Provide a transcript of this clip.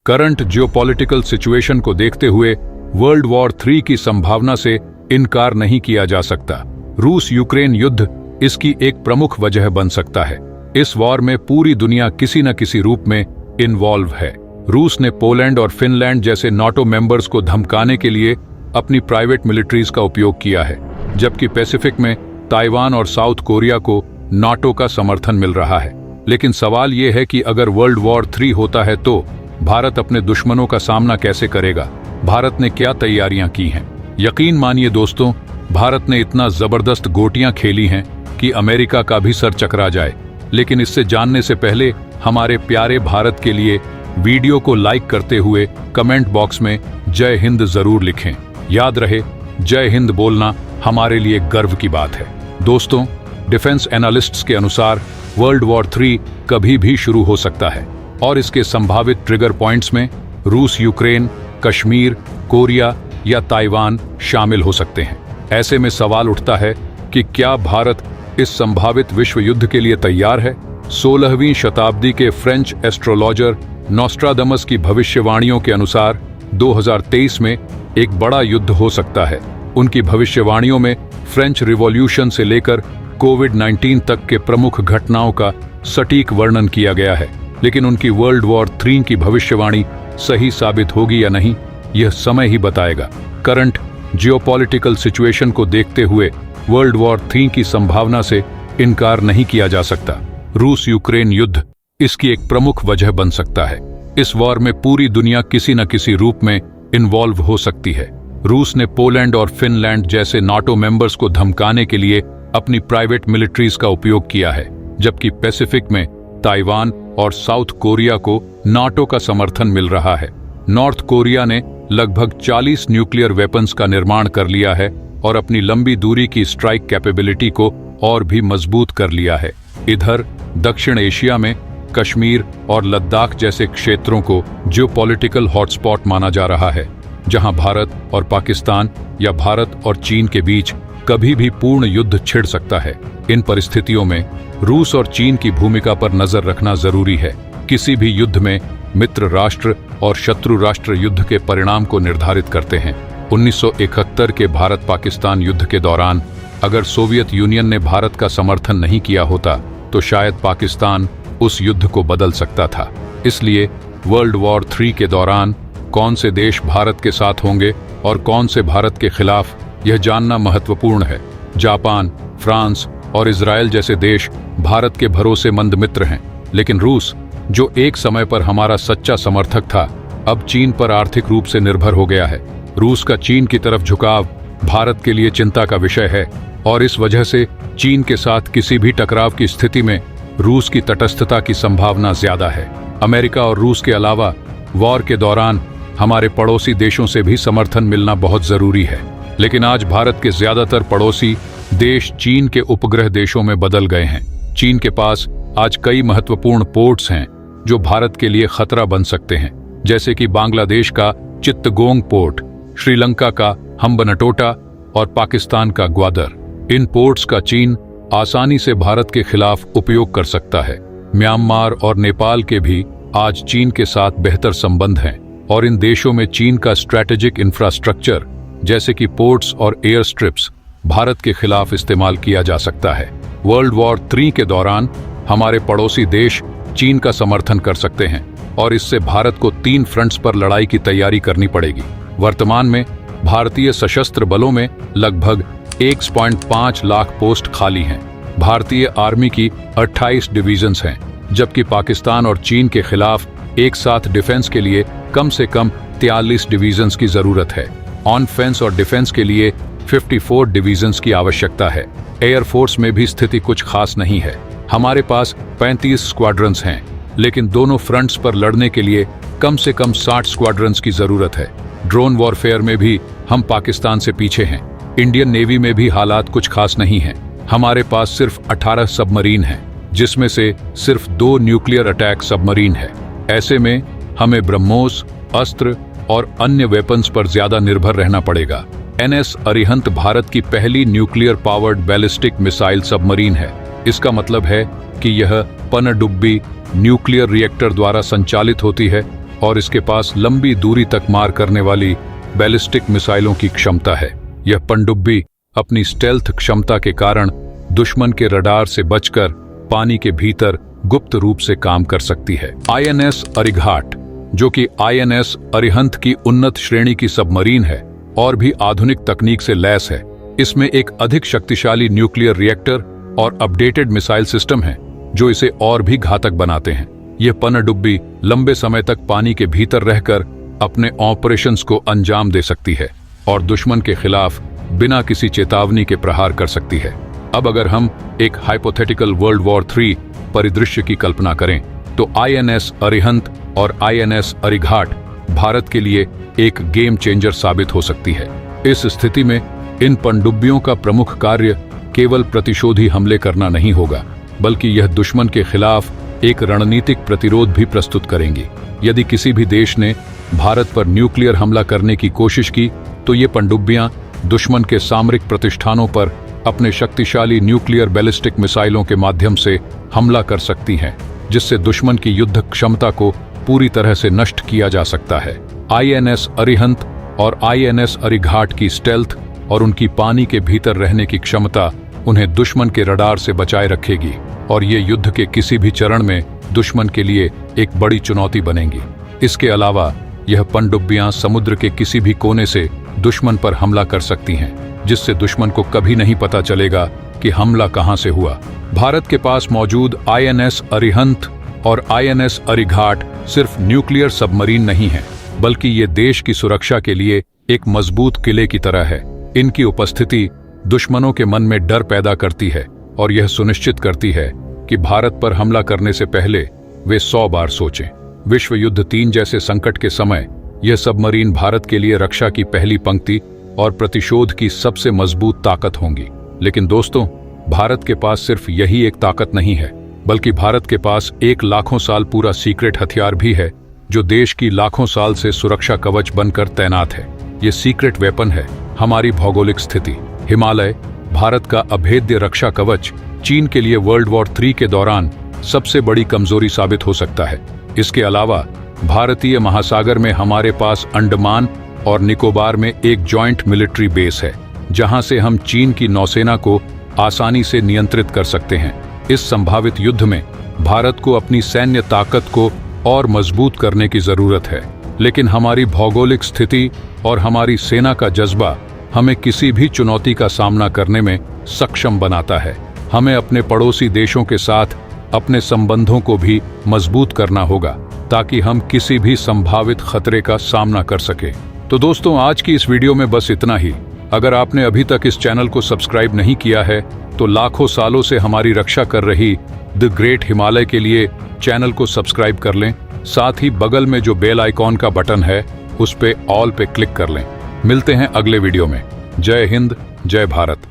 Current geopolitical situation को देखते हुए वर्ल्ड वॉर 3 की संभावना से इनकार नहीं किया जा सकता। रूस यूक्रेन युद्ध इसकी एक प्रमुख वजह बन सकता है। इस वॉर में पूरी दुनिया किसी न किसी रूप में इन्वॉल्व है। रूस ने पोलैंड और फिनलैंड जैसे नाटो मेंबर्स को धमकाने के लिए अपनी प्राइवेट मिलिट्रीज का उपयोग किया है, जबकि पैसिफिक में ताइवान और साउथ कोरिया को नाटो का समर्थन मिल रहा है। लेकिन सवाल यह है कि अगर वर्ल्ड वॉर 3 होता है तो भारत अपने दुश्मनों का सामना कैसे करेगा? भारत ने क्या तैयारियां की हैं? यकीन मानिए दोस्तों, भारत ने इतना जबरदस्त गोटियां खेली हैं कि अमेरिका का भी सर चकरा जाए। लेकिन इससे जानने से पहले हमारे प्यारे भारत के लिए वीडियो को लाइक करते हुए कमेंट बॉक्स में जय हिंद जरूर लिखें। याद रहे, जय हिंद बोलना हमारे लिए गर्व की बात है। दोस्तों, डिफेंस एनालिस्ट्स के अनुसार वर्ल्ड वॉर 3 कभी भी शुरू हो सकता है और इसके संभावित ट्रिगर पॉइंट्स में रूस यूक्रेन, कश्मीर, कोरिया या ताइवान शामिल हो सकते हैं। ऐसे में सवाल उठता है कि क्या भारत इस संभावित विश्व युद्ध के लिए तैयार है? 16वीं शताब्दी के फ्रेंच एस्ट्रोलॉजर नोस्ट्राडमस की भविष्यवाणियों के अनुसार 2023 में एक बड़ा युद्ध हो सकता है। उनकी भविष्यवाणियों में फ्रेंच रिवॉल्यूशन से लेकर कोविड-19 तक के प्रमुख घटनाओं का सटीक वर्णन किया गया है। लेकिन उनकी वर्ल्ड वॉर 3 की भविष्यवाणी सही साबित होगी या नहीं, यह समय ही बताएगा। करंट जियोपॉलिटिकल सिचुएशन को देखते हुए वर्ल्ड वॉर 3 की संभावना से इनकार नहीं किया जा सकता। रूस यूक्रेन युद्ध इसकी एक प्रमुख वजह बन सकता है। इस वॉर में पूरी दुनिया किसी न किसी रूप में इन्वॉल्व हो सकती है। रूस ने पोलैंड और फिनलैंड जैसे नाटो मेंबर्स को धमकाने के लिए अपनी प्राइवेट मिलिट्रीज का उपयोग किया है, जबकि पैसिफिक में ताइवान और साउथ कोरिया को नाटो का समर्थन मिल रहा है। नॉर्थ कोरिया ने लगभग 40 न्यूक्लियर वेपन्स का निर्माण कर लिया है और अपनी लंबी दूरी की स्ट्राइक कैपेबिलिटी को और भी मजबूत कर लिया है। इधर दक्षिण एशिया में कश्मीर और लद्दाख जैसे क्षेत्रों को जियोपॉलिटिकल हॉटस्पॉट माना जा रहा है, जहां भारत और पाकिस्तान या भारत और चीन के बीच कभी भी पूर्ण युद्ध छिड़ सकता है। इन परिस्थितियों में रूस और चीन की भूमिका पर नजर रखना जरूरी है। किसी भी युद्ध में मित्र राष्ट्र और शत्रु राष्ट्र युद्ध के परिणाम को निर्धारित करते हैं। 1971 के भारत पाकिस्तान युद्ध के दौरान अगर सोवियत यूनियन ने भारत का समर्थन नहीं किया होता तो शायद पाकिस्तान उस युद्ध को बदल सकता था। इसलिए वर्ल्ड वॉर 3 के दौरान कौन से देश भारत के साथ होंगे और कौन से भारत के खिलाफ, यह जानना महत्वपूर्ण है। जापान, फ्रांस और इजराइल जैसे देश भारत के भरोसेमंद मित्र हैं, लेकिन रूस, जो एक समय पर हमारा सच्चा समर्थक था, अब चीन पर आर्थिक रूप से निर्भर हो गया है। रूस का चीन की तरफ झुकाव भारत के लिए चिंता का विषय है और इस वजह से चीन के साथ किसी भी टकराव की स्थिति में रूस की तटस्थता की संभावना ज्यादा है। अमेरिका और रूस के अलावा वॉर के दौरान हमारे पड़ोसी देशों से भी समर्थन मिलना बहुत जरूरी है। लेकिन आज भारत के ज्यादातर पड़ोसी देश चीन के उपग्रह देशों में बदल गए हैं। चीन के पास आज कई महत्वपूर्ण पोर्ट्स हैं जो भारत के लिए खतरा बन सकते हैं, जैसे कि बांग्लादेश का चित्तगोंग पोर्ट, श्रीलंका का हम्बनटोटा और पाकिस्तान का ग्वादर। इन पोर्ट्स का चीन आसानी से भारत के खिलाफ उपयोग कर सकता है। म्यांमार और नेपाल के भी आज चीन के साथ बेहतर संबंध हैं और इन देशों में चीन का स्ट्रैटेजिक इंफ्रास्ट्रक्चर जैसे कि पोर्ट्स और एयर स्ट्रिप्स भारत के खिलाफ इस्तेमाल किया जा सकता है। वर्ल्ड वॉर 3 के दौरान हमारे पड़ोसी देश चीन का समर्थन कर सकते हैं और इससे भारत को 3 फ्रंट्स पर लड़ाई की तैयारी करनी पड़ेगी। वर्तमान में भारतीय सशस्त्र बलों में लगभग 1.5 लाख पोस्ट खाली हैं। भारतीय आर्मी की 28 डिवीजन्स हैं, जबकि पाकिस्तान और चीन के खिलाफ एक साथ डिफेंस के लिए कम से कम 43 डिवीजन्स की जरूरत है। ऑन फेंस और डिफेंस के लिए 54 डिवीजन्स की आवश्यकता है। एयरफोर्स में भी स्थिति कुछ खास नहीं है। हमारे पास 35 स्क्वाड्रन्स हैं, लेकिन दोनों फ्रंट्स पर लड़ने के लिए कम से कम 60 स्क्वाड्रन्स की जरूरत है। ड्रोन वॉरफेयर में भी हम पाकिस्तान से पीछे हैं। इंडियन नेवी में भी हालात कुछ खास नहीं हैं। हमारे पास सिर्फ 18 सबमरीन हैं, जिसमें से सिर्फ 2 न्यूक्लियर अटैक सबमरीन है। ऐसे में हमें ब्रह्मोस, अस्त्र और अन्य वेपन्स पर ज्यादा निर्भर रहना पड़ेगा। NS अरिहंत भारत की पहली nuclear powered ballistic missile submarine है। इसका मतलब है कि यह पनडुब्बी न्यूक्लियर रिएक्टर द्वारा संचालित होती है और इसके पास लंबी दूरी तक मार करने वाली बैलिस्टिक मिसाइलों की क्षमता है। यह पनडुब्बी अपनी स्टेल्थ क्षमता के कारण दुश्मन के रडार से बचकर पानी के भीतर गुप्त रूप से काम कर सकती है। INS अरिघाट, जो कि INS अरिहंत की उन्नत श्रेणी की सबमरीन है और भी आधुनिक तकनीक से लैस है। इसमें एक अधिक शक्तिशाली न्यूक्लियर रिएक्टर और अपडेटेड मिसाइल सिस्टम है जो इसे और भी घातक बनाते हैं। यह पनडुब्बी लंबे समय तक पानी के भीतर रहकर अपने ऑपरेशंस को अंजाम दे सकती है और दुश्मन के खिलाफ बिना किसी चेतावनी के प्रहार कर सकती है। अब अगर हम एक हाइपोथेटिकल वर्ल्ड वॉर 3 परिदृश्य की कल्पना करें तो INS अरिहंत और INS अरिघाट भारत के लिए एक गेम चेंजर साबित हो सकती है। इस स्थिति में इन पनडुब्बियों का प्रमुख कार्य केवल प्रतिशोधी हमले करना नहीं होगा, बल्कि यह दुश्मन के खिलाफ एक रणनीतिक प्रतिरोध भी प्रस्तुत करेंगी। यदि किसी भी देश ने भारत पर न्यूक्लियर हमला करने की कोशिश की तो ये पनडुब्बियां दुश्मन के सामरिक प्रतिष्ठानों पर अपने शक्तिशाली न्यूक्लियर बैलिस्टिक मिसाइलों के माध्यम से हमला कर सकती हैं, जिससे दुश्मन की युद्ध क्षमता को पूरी तरह से नष्ट किया जा सकता है। INS अरिहंत और INS अरिघाट की स्टेल्थ और उनकी पानी के भीतर रहने की क्षमता उन्हें दुश्मन के रडार से बचाए रखेगी और ये युद्ध के किसी भी चरण में दुश्मन के लिए एक बड़ी चुनौती बनेंगी। इसके अलावा यह पनडुब्बियां समुद्र के किसी भी कोने से दुश्मन पर हमला कर सकती हैं, जिससे दुश्मन को कभी नहीं पता चलेगा कि हमला कहां से हुआ। भारत के पास मौजूद INS अरिहंत और INS अरिघाट सिर्फ न्यूक्लियर सबमरीन नहीं है, बल्कि ये देश की सुरक्षा के लिए एक मजबूत किले की तरह है। इनकी उपस्थिति दुश्मनों के मन में डर पैदा करती है और यह सुनिश्चित करती है कि भारत पर हमला करने से पहले वे 100 बार सोचें। विश्व युद्ध 3 जैसे संकट के समय यह सबमरीन भारत के लिए रक्षा की पहली पंक्ति और प्रतिशोध की सबसे मजबूत ताकत होंगी। लेकिन दोस्तों, भारत के पास सिर्फ यही एक ताकत नहीं है, बल्कि भारत के पास एक लाखों साल पूरा सीक्रेट हथियार भी है जो देश की लाखों साल से सुरक्षा कवच बनकर तैनात है। ये सीक्रेट वेपन है हमारी भौगोलिक स्थिति। हिमालय, भारत का अभेद्य रक्षा कवच, चीन के लिए वर्ल्ड वॉर 3 के दौरान सबसे बड़ी कमजोरी साबित हो सकता है। इसके अलावा भारतीय महासागर में हमारे पास अंडमान और निकोबार में एक जॉइंट मिलिट्री बेस है, जहां से हम चीन की नौसेना को आसानी से नियंत्रित कर सकते हैं। इस संभावित युद्ध में भारत को अपनी सैन्य ताकत को और मजबूत करने की जरूरत है, लेकिन हमारी भौगोलिक स्थिति और हमारी सेना का जज्बा हमें किसी भी चुनौती का सामना करने में सक्षम बनाता है। हमें अपने पड़ोसी देशों के साथ अपने संबंधों को भी मजबूत करना होगा ताकि हम किसी भी संभावित खतरे का सामना कर सकें। तो दोस्तों, आज की इस वीडियो में बस इतना ही। अगर आपने अभी तक इस चैनल को सब्सक्राइब नहीं किया है तो लाखों सालों से हमारी रक्षा कर रही द ग्रेट हिमालय के लिए चैनल को सब्सक्राइब कर लें। साथ ही बगल में जो बेल आइकॉन का बटन है उस पे ऑल पे क्लिक कर लें। मिलते हैं अगले वीडियो में। जय हिंद, जय भारत।